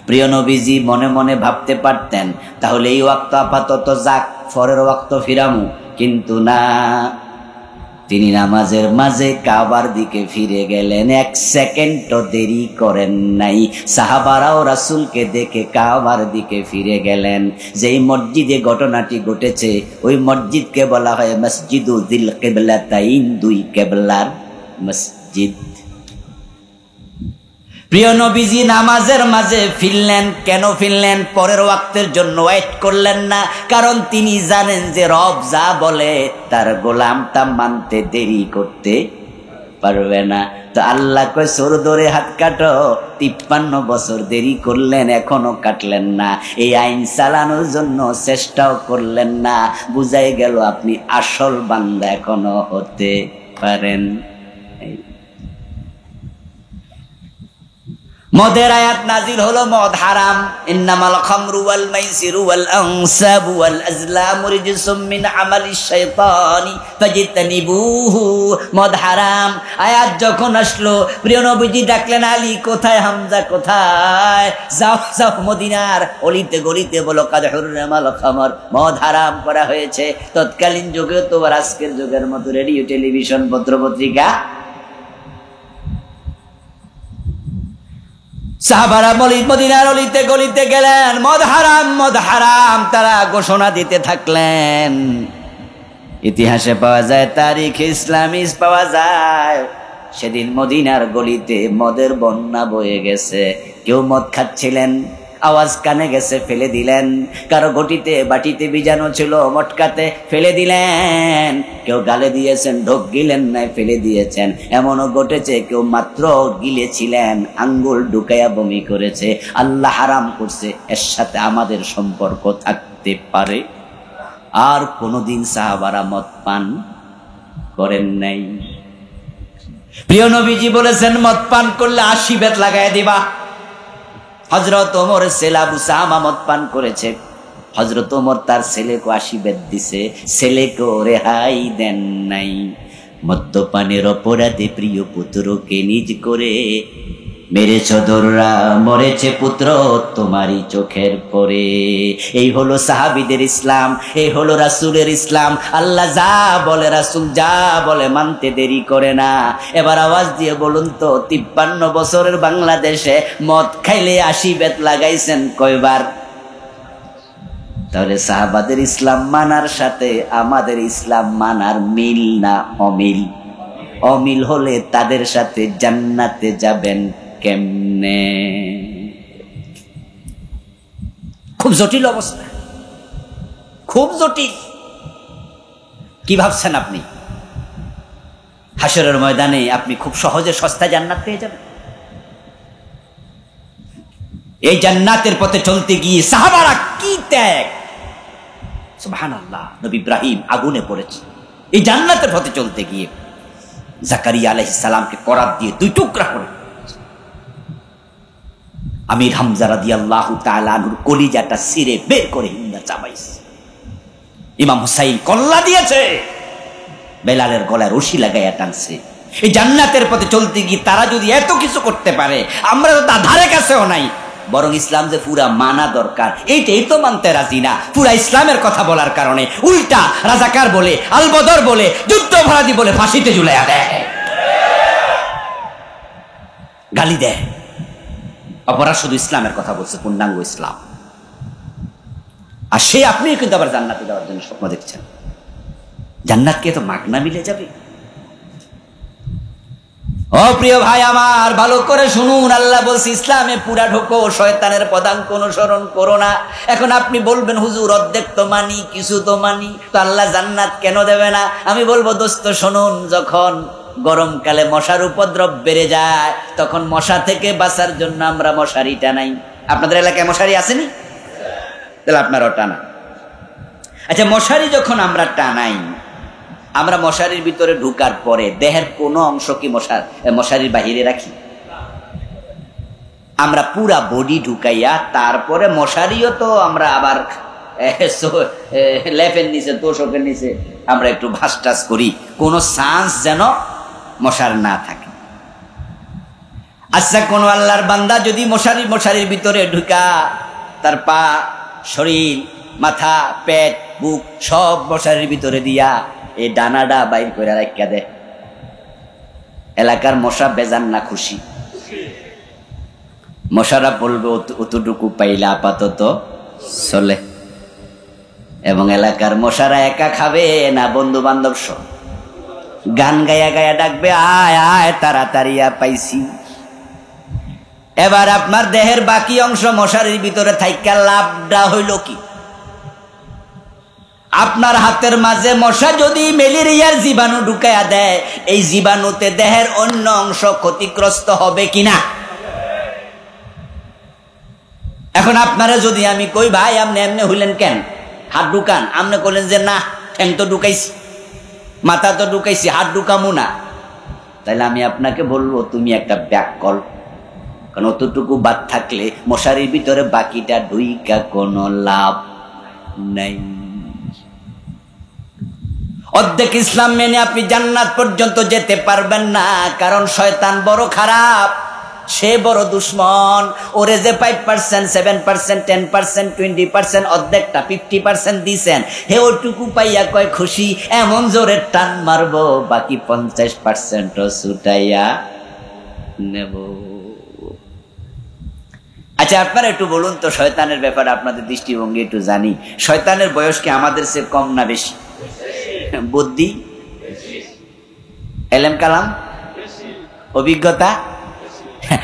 প্রিয় নবীজি মনে মনে ভাবতে পারতেন তাহলে এই ওয়াক্ত আপাতত যাক, পরের ওয়াক্ত ফিরামু, কিন্তু না, তিনি নামাজের মাঝে কাবার দিকে ফিরে গেলেন। 1 সেকেন্ডও দেরি করেন নাই। সাহাবারাও রাসূলকে দেখে কাবার দিকে ফিরে গেলেন। যেই মসজিদে ঘটনাটি ঘটেছে ওই মসজিদকে বলা হয় মসজিদু যিল কিবলাতাইন, 2 কিবলার মসজিদ। প্রিয় নবীজি নামাজের মাঝে ফিরলেন। কেন ফিরলেন? পরের ওয়াক্তের জন্য ওয়েট করলেন না, কারণ তিনি জানেন যে রব যা বলে তার গোলামটা মানতে দেরি করতে পারবে না। তো আল্লাহ কয় সোর ধরে হাত কাটো। 53 বছর দেরি করলেন, এখনো কাটলেন না। এই আইন চালানোর জন্য চেষ্টাও করলেন না। বুঝাই গেল আপনি আসল বান্দা এখনো হতে পারেন। মদের আয়াত নাজিল হলো, মদ হারাম। ইন্নামাল খামরু ওয়াল মাইসিরু ওয়াল আনসাবু ওয়াল আজলামু রিজসুম মিন আমালিশ শাইতানি ফাজতানিবুহু। মদ হারাম আয়াত যখন আসলো, প্রিয় নবীজি ডাকলেন, আলী কোথায়, হামজা কোথায়? যাও যাও মদিনার অলিতে গলিতে বলো কাদ হুরমাল খামর, মদ হারাম করা হয়েছে। তৎকালীন যুগে তো আর আজকের যুগের মতো রেডিও, টেলিভিশন, পত্রপত্রিকা। সাহাবারা মদিনার অলিতে গলিতে গেলেন, মদ হারাম, মদ হারাম, তারা ঘোষণা দিতে থাকলেন। ইতিহাসে পাওয়া যায়, তারিখে ইসলামী পাওয়া যায়, সেদিন মদিনার গলিতে মদের বন্যা বয়ে গেছে। কেউ মদ খাচ্ছিলেন আওয়াজ কানে গেছে, ফেলে দিলেন। কারো ঘটিতে বাটিতে ভিজানো ছিল, মটকাতে ফেলে দিলেন। কেউ গালে দিয়েছেন, ঢোক গিলেন নাই, ফেলে দিয়েছেন। এমনও ঘটেছে কেউ মাত্র গিলেছিলেন, আঙ্গুল ঢুকাইয়া বমি করেছে। আল্লাহ হারাম করছে, এর সাথে আমাদের সম্পর্ক থাকতে পারে? আর কোনদিন সাহাবারা মদ পান করেন নাই। প্রিয় নবীজি বলেছেন, মদ পান করলে 80 বেত লাগাই দিবা। হযরত ওমরের ছেলে আবু সাহামা মদ পান করেছে। হযরত ওমর তার ছেলেকে 80 বেত দিছে, ছেলেকেও রেহাই দেন নাই। মদ্যপানের অপরাধে প্রিয় পুত্রকে নিজ করে মেরেছ দোররা, মরেছে পুত্র তোমারই চোখের পরে। এই হলো সাহাবীদের ইসলাম, এই হলো রাসূলের ইসলাম। আল্লাহ যা বলে, রাসূল যা বলে, মানতে দেরি করে না। এবার আওয়াজ দিয়ে বলুন তো, 53 বছরের বাংলাদেশে মদ খাইলে 80 বেত লাগাইছেন কয়বার? তাহলে সাহাবাদের ইসলাম মানার সাথে আমাদের ইসলাম মানার মিল না অমিল? অমিল হলে তাদের সাথে জান্নাতে যাবেন কেমনে? খুব জটিল অবস্থা, খুব জটিল। কি ভাবছেন আপনি হাসরের ময়দানে আপনি খুব সহজে সস্তায় জান্নাত পেয়ে যাবেন? এই জান্নাতের পথে চলতে গিয়ে সাহাবারা কি ত্যাগ! সুবহানাল্লাহ। নবী ইব্রাহিম আগুনে পড়েছে এই জান্নাতের পথে চলতে গিয়ে। জাকারিয়া আলাইহিস সালামকে করাত দিয়ে 2 টুকরা করে আমির হামজা রাদিয়াল্লাহু তাআলা আনহুর কলিজাটা ছিঁড়ে বের করে হিন্দা চাবাইছে। ইমাম হুসাইন কল্লা দিয়েছে, বেলালের গলায় রশি লাগাইয়া টানছে। এই জান্নাতের পথে চলতে গিয়ে তারা যদি এত কিছু করতে পারে, আমরা তো তার ধারে কাছেও নাই। বরং ইসলাম যে পুরা মানা দরকার, এইটাই তো মানতে রাজি না। পুরা ইসলামের কথা বলার কারণে উল্টা রাজাকার বলে, আলবদর বলে, যুদ্ধভরাদি বলে ফাঁসিতে ঝুলাইয়া দেয়, গালি দেয়। অপরাধ শুধু ইসলামের কথা বলছে, পূর্ণাঙ্গ ইসলাম। আর সে আপনি কিন্তু আবার জান্নাতে যাওয়ার জন্য স্বপ্ন দেখছেন। জান্নাতকে তো মাগনা মিলে যাবে? ও প্রিয় ভাই আমার, ভালো করে শুনুন। আল্লাহ বলছে ইসলামে পুরা ঢোকো, শয়তানের পদাঙ্ক অনুসরণ করো না। এখন আপনি বলবেন, হুজুর অর্ধেক তো মানি, কিছু তো মানি, তো আল্লাহ জান্নাত কেন দেবে না? আমি বলবো, দোস্ত শুনুন, যখন গরমকালে মশার উপদ্রব বেড়ে যায়, তখন মশা থেকে বাঁচার জন্য আমরা মশারি টানাই। আপনাদের এলাকায় মশারি আসেনি? তাহলে আপনারাও টানা। আচ্ছা, মশারি যখন আমরা টানাই, আমরা মশারির ভিতরে ঢুকার পরে দেহের কোনো অংশ কি মশারির বাহিরে রাখি? আমরা পুরা বডি ঢুকাইয়া তারপরে মশারিও তো আমরা আবার লেফের নিচে, তোষকের নিচে আমরা একটু ভাস টাস করি, কোনো চান্স যেন মশার না থাকে। আচ্ছা, কোন আল্লাহর বান্দা যদি মশারির ভিতরে ঢুকা তার পা, শরীর, মাথা, পেট, বুক সব মশারির ভিতরে দিয়া এই ডানাডা বাইর করে রাখা দেয়, এলাকার মশা বেজান না খুশি? মশারা বলবে অতটুকু পাইলে আপাতত চলে। এবং এলাকার মশারা একা খাবে না, বন্ধু বান্ধব সব গান গায়া গায়া ডাকবে, আয় আয় তাড়াতাড়ি পাইছি। এবার আপনার দেহের বাকি অংশ মশারির ভিতরে থাইকা লাভটা হইল কি? আপনার হাতের মাঝে মশা যদি ম্যালেরিয়ার জীবাণু ঢুকাইয়া দেয়, এই জীবাণুতে দেহের অন্য অংশ ক্ষতিগ্রস্ত হবে কিনা? এখন আপনারা যদি আমি কই, ভাই আপনি এমনি হইলেন কেন, হাত ঢুকান, আপনি বললেন যে না, ঠ্যাং তো ঢুকাইছি, মাথা তো ঢুকাইছি, হাত ঢুকামু না, তাহলে আমি আপনাকে বলবো তুমি একটা ব্যাককল। কারণ অতটুকু বাদ থাকলে মশারির ভিতরে বাকিটা ঢুইকা কোনো লাভ নাই। অর্ধেক ইসলাম মেনে আপনি জান্নাত পর্যন্ত যেতে পারবেন না, কারণ শয়তান বড় খারাপ, সে বড় দুশ্মন। ওরে যে 5%, 7%, 10%, 20%, অর্ধেকটা 50% দিছেন, হে ওটুকু পাইয়া কয় খুশি, এমন জোরে টান মারবো বাকি 50% ছুটাইয়া নেব। আচ্ছা, আপনারা একটু বলুন তো, শয়তানের ব্যাপারে আপনাদের দৃষ্টিভঙ্গি একটু জানি। শয়তানের বয়স কি আমাদের চেয়ে কম না বেশি? বুদ্ধি, এলেম কালাম, অভিজ্ঞতা?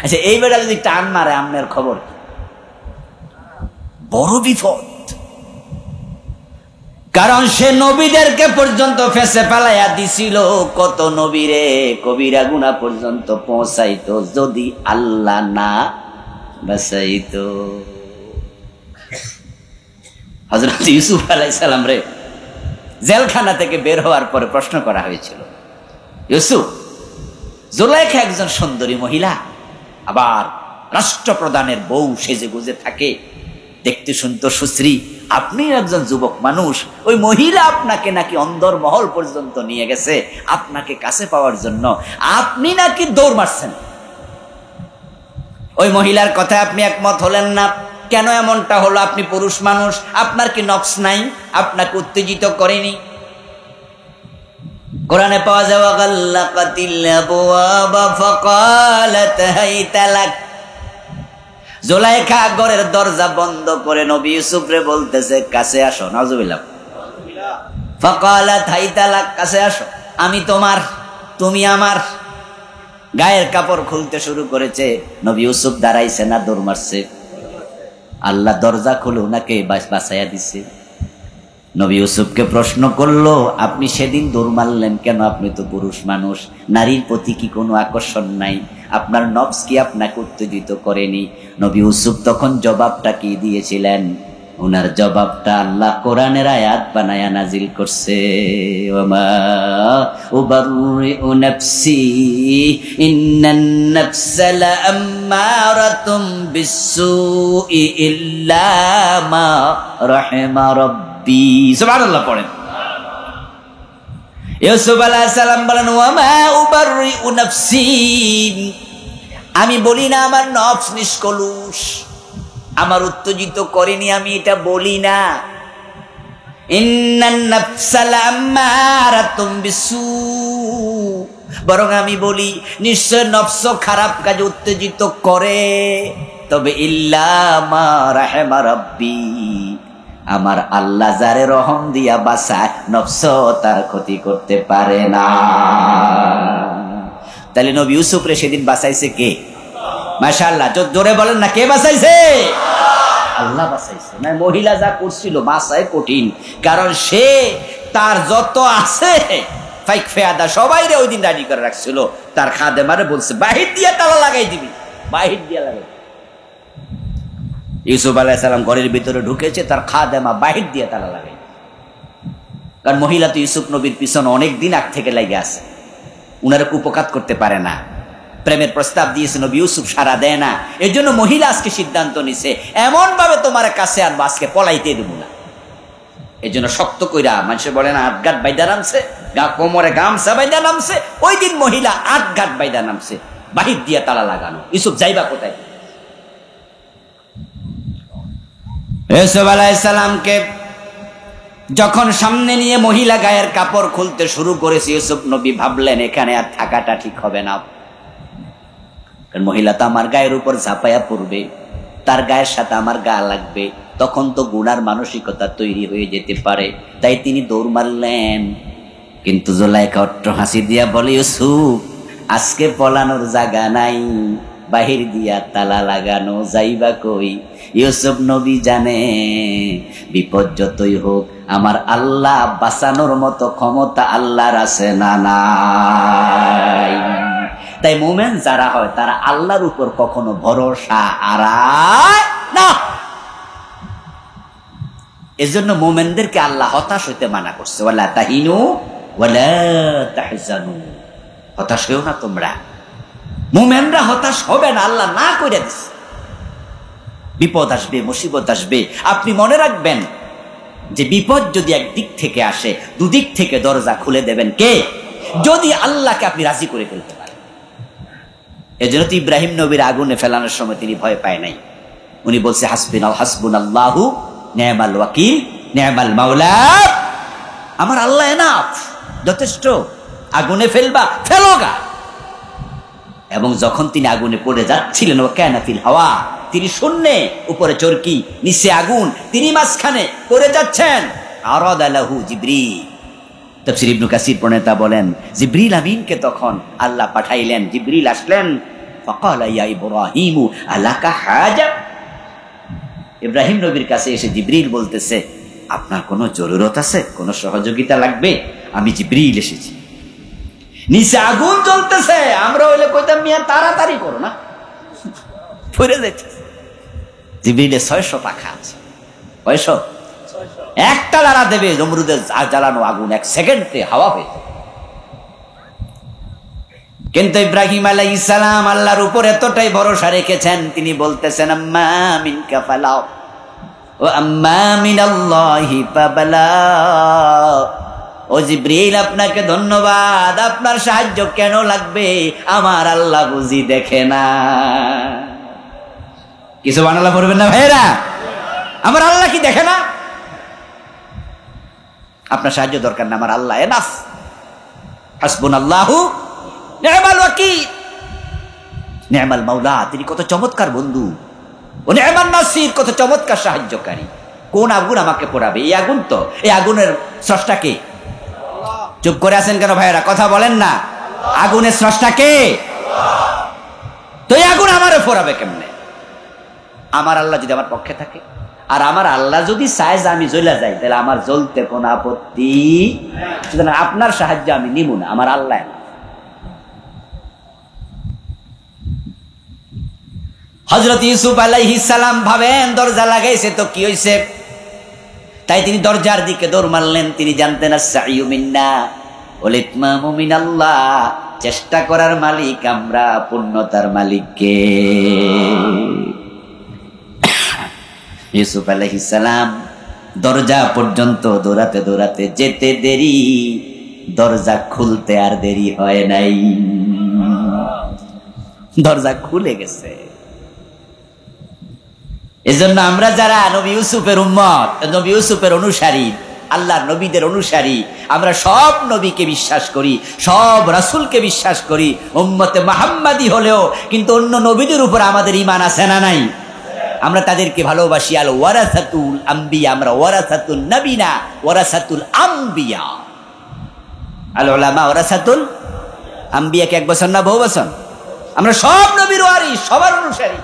আচ্ছা, এই বেটা যদি টান মারে, আপনার খবর কি? বড় বিপদ। কারণ সে নবীদেরকে পর্যন্ত ফেসে ফেলাইয়া দিছিল, কত নবীরে কবিরা গুনাহ পর্যন্ত পৌঁছাইতো যদি আল্লাহ না বাঁচাইতো। হযরত ইউসুফ আলাইহিস সালাম রে জেলখানা থেকে বের হওয়ার পরে প্রশ্ন করা হয়েছিল, ইউসুফ, জুলাইখা একজন সুন্দরী মহিলা, আবার রাষ্ট্রপ্রধানের বউ সেজে গুজে থাকে, দেখতে সুন্দর সুশ্রী, আপনি একজন যুবক মানুষ, ওই মহিলা আপনাকে নাকি অন্দর মহল পর্যন্ত নিয়ে গেছে আপনাকে কাছে পাওয়ার জন্য, আপনি নাকি দৌড় মারছেন। ওই মহিলার কথা আপনি একমত হলেন না, কেন এমনটা হলো? আপনি পুরুষ মানুষ, আপনার কি নফস নাই? আপনাকে উত্তেজিত করেনি? কোরআনে পাওয়া যাওয়া গাল্লাকাতিল আবওয়াবা ফাকালাত হাইতা লাক। জুলাইখা ঘরের দরজা বন্ধ করে নবী ইউসুফরে বলতেছে, কাছে আসো। নাউজুবিল্লাহ। ফাকালাত হাইতা লাক, কাছে আসো, আমি তোমার, তুমি আমার। গায়ের কাপড় খুলতে শুরু করেছে। নবী ইউসুফ দাঁড়াইছে না দৌড় মারছে? আল্লাহ দরজা খুলে ওনাকে বাঁচাইয়া দিছে। নবী ইউসুফকে প্রশ্ন করলো, আপনি সেদিন দৌড় মারলেন কেন? আপনি তো পুরুষ মানুষ, নারীর প্রতি কি কোনো আকর্ষণ নাই? আপনার নফস কি আপনাকে উত্তেজিত করেনি? নবী ইউসুফ তখন জবাবটা কি দিয়েছিলেন? ওনার জবাবটা আল্লাহ কোরআনের আয়াত বানায়া নাজিল করছে, ওমা উবাররিউ নাফসি ইন্নান নাফসা লাআম্মারাতুম বিসসুই ইল্লা মা রাহিমা রাব্বি। সুবহানাল্লাহ পড়েন। ইউসুফ আলাইহিস সালাম বলেন, ওমা উবাররিউ নাফসি, আমি বলি না আমার নফস নিষ্কলুষ, আমার উত্তেজিত করেনি, আমি এটা বলি না। ইন্নান নাফসা লাআম্মারাতুম বিসু, বরং আমি বলি নিশ্চয় নফস খারাপ কাজে উত্তেজিত করে, তবে ইল্লা মা রাহিমা রাব্বি, আমার আল্লাহ যারে রহম দিয়া বাঁচায় নফস তার ক্ষতি করতে পারে না। তাহলে নবী ইউসুফরে সেদিন বাঁচাইছে কে? মাশাআল্লাহ, জোরে বলেন না, কে বাঁচাইছে? আল্লাহ বাঁচাইছে। না, মহিলা যা করছিল বাঁচায় কঠিন, কারণ সে তার যত আছে ফাইক ফেয়াদা সবাই রে ওই দিন রাজি করে রাখছিল। তার খাদেমারে বলছে, বাহির দিয়ে তালা লাগাই দিবি, বাহির দিয়ে লাগাই। ইউসুফ আলাইহিস সালাম ঘরের ভিতরে ঢুকেছে, তার খাদেমা বাহির দিয়ে তালা লাগাই। কারণ মহিলা তো ইউসুফ নবীর পিছনে অনেক দিন আগ থেকে লেগে আছে, উনারা উপকার করতে পারে না। প্রেমের প্রস্তাব দিয়েছে, নবী ইউসুফ সারা দেয় না। এর জন্য মহিলা আজকে সিদ্ধান্ত নিছে, এমন ভাবে তোমার কাছে আনবো আজকে পলাইতে দেব না। এই জন্য শক্ত কইরা, মানুষে বলে না আটঘাট বাইদা নামছে, কোমরে গামছা বাইদা নামছে, ওই দিন মহিলা আটঘাট বাইদা নামছে, বাহির দিয়া তালা লাগানো। ইউসুফ যাইবা কোথায়? ইউসুফ আলাইহিস সালামকে যখন সামনে নিয়ে মহিলা গায়ের কাপড় খুলতে শুরু করেছে, ইউসুফ নবী ভাবলেন এখানে আর থাকাটা ঠিক হবে না, কারণ মহিলা তো আমার গায়ের উপর ঝাঁপাইয়া পড়বে, তার গায়ের সাথে আমার গা লাগবে, তখন তো গুনার মানসিকতা তৈরি হয়ে যেতে পারে। তাই তিনি দৌড় মারলেন। কিন্তু জুলাইখা অট্ট হাসি দিয়া বলে, ইউসুফ আজকে পলানোর জায়গা নাই, বাহির দিয়া তালা লাগানো, যাইবা কই? ইউসুফ নবী জানে বিপদ যতই হোক আমার আল্লাহ বাঁচানোর মতো ক্ষমতা আল্লাহর আছে না নাই। তাই মুমিন যারা হয় তারা আল্লাহর উপর কখনো ভরসা হারায় না। এজন্য মুমিনদেরকে আল্লাহ হতাশ হইতে মানা করছে, ওয়ালা তাহিনু ওয়ালা তাহজানু, হতাশ হইও না তোমরা। মুমিনরা হতাশ হবে না, আল্লাহ না কইরা দিছে। বিপদ আসবে, মুসিবত আসবে, আপনি মনে রাখবেন যে বিপদ যদি একদিক থেকে আসে, দুদিক থেকে দরজা খুলে দেবেন কে? যদি আল্লাহকে আপনি রাজি করে ফেলতে পারেন। এজন্য তো ইব্রাহিম নবীর আগুনে ফেলানোর সময় তিনি ভয় পায় নাই। উনি বলছে হাসবুনাল্লাহু নি'মাল ওয়াকিল নি'মাল মাওলা, আমার আল্লাহ এনাফ, যথেষ্ট। আগুনে ফেলবা, ফেলোগা। এবং যখন তিনি আগুনে পড়ে যাচ্ছিলেন, ও কানা ফিল হাওয়া, তিনি শূন্যে, উপরে চরকি, নিচে আগুন, তিনি মাঝখানে পড়ে যাচ্ছেন। আরাদা লাহু জিবরিল, তাফসীর ইবনে কাসির প্রণেতা বলেন জিবরিল আমিনকে তখন আল্লাহ পাঠাইলেন। জিবরিল আসলেন, ফাকালা ইয়া ইব্রাহিম আলাকা হাজা, ইব্রাহিম নবীর কাছে এসে জিবরিল বলতেছে, আপনার কোনো জরুরত আছে, কোনো সহযোগিতা লাগবে? আমি জিবরিল এসেছি। নিচে আগুন জ্বলতেছে, আমরা হইলে কইতাম মিয়া তাড়াতাড়ি করো না, পড়ে যাচ্ছে। জিবরিলের 600 পাখা আছে। কয়শো? একটা লাড়া দেবে নমরুদের জ্বালানো আগুন 1 সেকেন্ডে হাওয়া হয়ে যাবে। কিন্তু ইব্রাহিম আলাইহিস সালাম আল্লাহর উপর এতটাই ভরসা রেখেছেন, তিনি বলতেছেন আম্মা মিনকা ফালাও ও আম্মা মিনাল্লাহি ফাবালা। ও জিবরিল, আপনাকে ধন্যবাদ, আপনার সাহায্য কেন লাগবে? আমার আল্লাহ বুঝি দেখে না? কিছু বানালা পড়বেন না ভাইরা? আমার আল্লাহ কি দেখে না? আপনার সাহায্য দরকার না, আমার আল্লাহ এনাফ। হাসবুনাল্লাহু নি'মাল ওয়াকিল, নি'মাল মাওলা, তিনি কত চমৎকার বন্ধু। ও নি'মান নাসির, কত চমৎকার সাহায্যকারী। কোন আগুন আমাকে পোড়াবে? এই আগুন তো, এই আগুনের স্রষ্টা কে? চুপ করে আছেন কেন ভাইয়েরা? কথা বলেন না। আগুনের স্রষ্টা কে? তো এই আগুন আমারে পোড়াবে কেমনে? আমার আল্লাহ যদি আমার পক্ষে থাকে, আর আমার আল্লাহ যদি চায় যে আমি জ্বলে যাই, তাহলে আমার জ্বলতে কোনো আপত্তি। সুতরাং আপনার সাহায্য আমি নিব না, আমার আল্লাহ। হযরত ইউসুফ আলাইহিস সালাম ভাবেন দরজা লাগাইছে তো কি হইছে, তাই তিনি দরজার দিকে দৌড় মারলেন। তিনি জানতেন আস-সাইয়ু মিন্না ওয়াল ইতমামু মিনাল্লাহ, চেষ্টা করার মালিক আমরা, পূর্ণতার মালিক কে? ইউসুফ আলাইহিস সালাম দরজা পর্যন্ত দৌড়াতে দৌড়াতে যেতে দেরি, দরজা খুলতে আর দেরি হয় নাই, দরজা খুলে গেছে। এজন্য আমরা যারা নবী ইউসুফের উম্মত, নবী ইউসুফের অনুসারী, আল্লাহর নবীদের অনুসারী, আমরা সব নবীকে বিশ্বাস করি, সব রাসূলকে বিশ্বাস করি, উম্মতে মুহাম্মাদি হলেও কিন্তু অন্য নবীদের উপর আমাদের ঈমান আছে না নাই? আমরা তাদেরকে ভালোবাসি। আল ওয়ারাসাতুল আম্বিয়া, আমরা ওয়ারাসাতুন নবী না, ওয়ারাসাতুল আম্বিয়া। আল উলামা ওয়ারাসাতুল আম্বিয়া, কে 1 বছর না বহু বছর? আমরা সব নবীর ওয়ারিস, সবার অনুসারী।